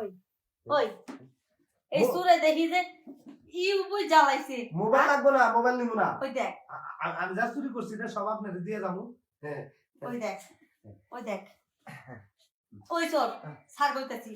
ওই ওই এই সুরে দেখি যে বই জ্বালাইছে। মোবাইল লাগবো না, মোবাইল নিব না। ওই দেখ আমি যা চুরি করছি এটা সব আপনাকে দিয়ে যাবো। হ্যাঁ ওই দেখ ওই দেখ ওই চল সার কইতাছি।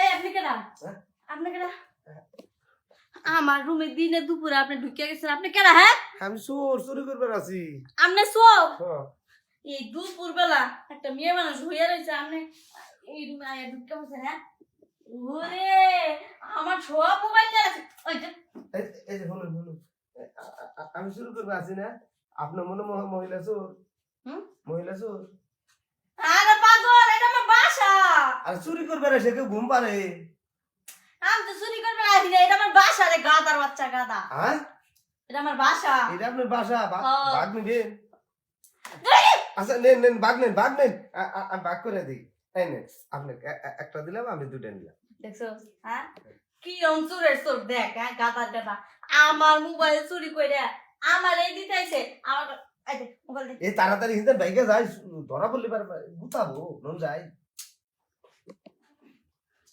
এই আপনি কেডা? আপনি কেডা? আমার রুমে দিনে দুপুরে আপনি ঢুকে গেছেন। আপনি কেডা? হ্যাঁ আমি চোর, চুরি করবার আছি। আপনি চোর? হ্যাঁ। এই দুপুর বেলা একটা মেয়ে মানুষ হইয়া রয়েছে, আপনি এই রুমে আয়া ঢুকে বসেন? হ্যাঁ ওরে আমার সব মোবাইল চালাচ্ছে। ওই যে এই যে শুনুন শুনুন, আমি চুরি করবার আছি না, আপনার মনে মহিলা চোর? মহিলা চোর? আরে পাগল, এটা আমার বাসা। আর চুরি করবার এসে কেউ ঘুম পারে? আমি তো চুরি করবে আসি না, এটা আমার বাসা রে গাদার বাচ্চা গাদা। হ্যাঁ এটা আমার বাসা। এটা আপনার বাসা? হ্যাঁ। বাঘ নিবেন? আচ্ছা নেন নেন, বাঘ নেন, বাঘ নেন, আমি বাঘ করে দিই। এই নেন, আপনি একটা দিলাম, আমি দুটো নিলাম। দেখছো হ্যাঁ কি চোরের চোর দেখ, হ্যাঁ গাদার গাদা আমার মোবাইল চুরি করে আমার এই দিতেছে। আমার এই দে মোবাইল দে। এই তাড়াতাড়ি হিন্দে বাইকে যাই, ধরা পড়লে গুতাবো নন যাই।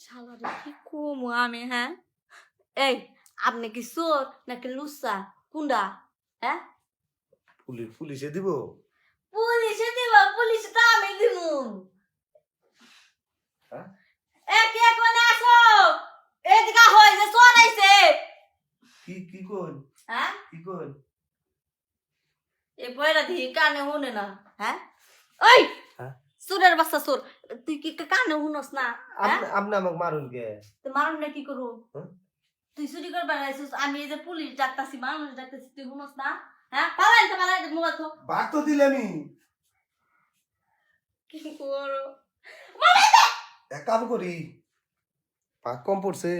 শালারে কি কম আমি, হ্যাঁ এই আপনি কি চোর নাকি লুচ্চা কুন্ডা? হ্যাঁ পুলিশে দিব? পুলিশে দিব? পুলিশে তো আমি দিব। হ্যাঁ? কে কোনে আসো? এদিকে হয় যে চোর আইছে। কি কোন? হ্যাঁ কি কোন? এ বয়রা দি কানে শুনে না। হ্যাঁ ওই হ্যাঁ? চোরের বাচ্চা চোর, তুই কি কানে শুনস না? হ্যাঁ আপনি আমাকে মারুন কে? তুই মারুন না কি করু? হ্যাঁ? তুই চুরি করবার আইছিস, আমি এই যে পুলিশ ডাকতাছি মানুষ ডাকতাছি, তুই শুনস না? হ্যাঁ পালাই তো পালাই মোবাইল তো বাঘ তো দিলামই। কি করো? এক কাম করি, বাঘ কম পড়ছে,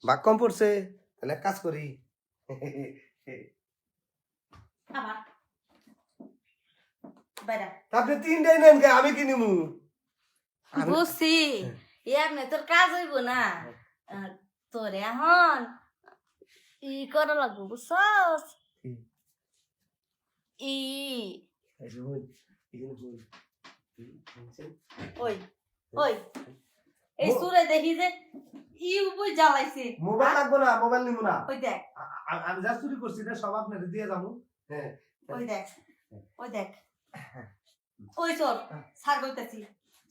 বাঘ কম পড়ছে, তাহলে এক কাজ করি। আবার বাইরা আপনি তিনটাই নেন কে, আমি কি নিমু? বুঝছি এমনি তোর কাজ হইব না। তোর এখন ই করা লাগবো বুঝছস? ই ওই ওই এই সুরে দেখি যে বই জ্বালাইছে। মোবাইল লাগবো না, মোবাইল নিব না। ওই দেখ আমি যা চুরি করছি এটা সব আপনাকে দিয়ে যাবো। হ্যাঁ ওই দেখ ওই দেখ ওই চল সার কইতাছি,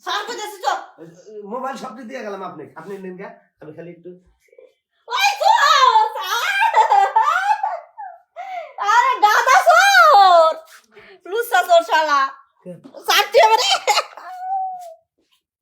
সার কইতাছি চল। মোবাইল সবটি দিয়ে গেলাম, আপনি আপনি নেন কে, আমি খালি একটু। ওই চোর আরে দাদা চোর লুসা চোর শালা সারটি আমারে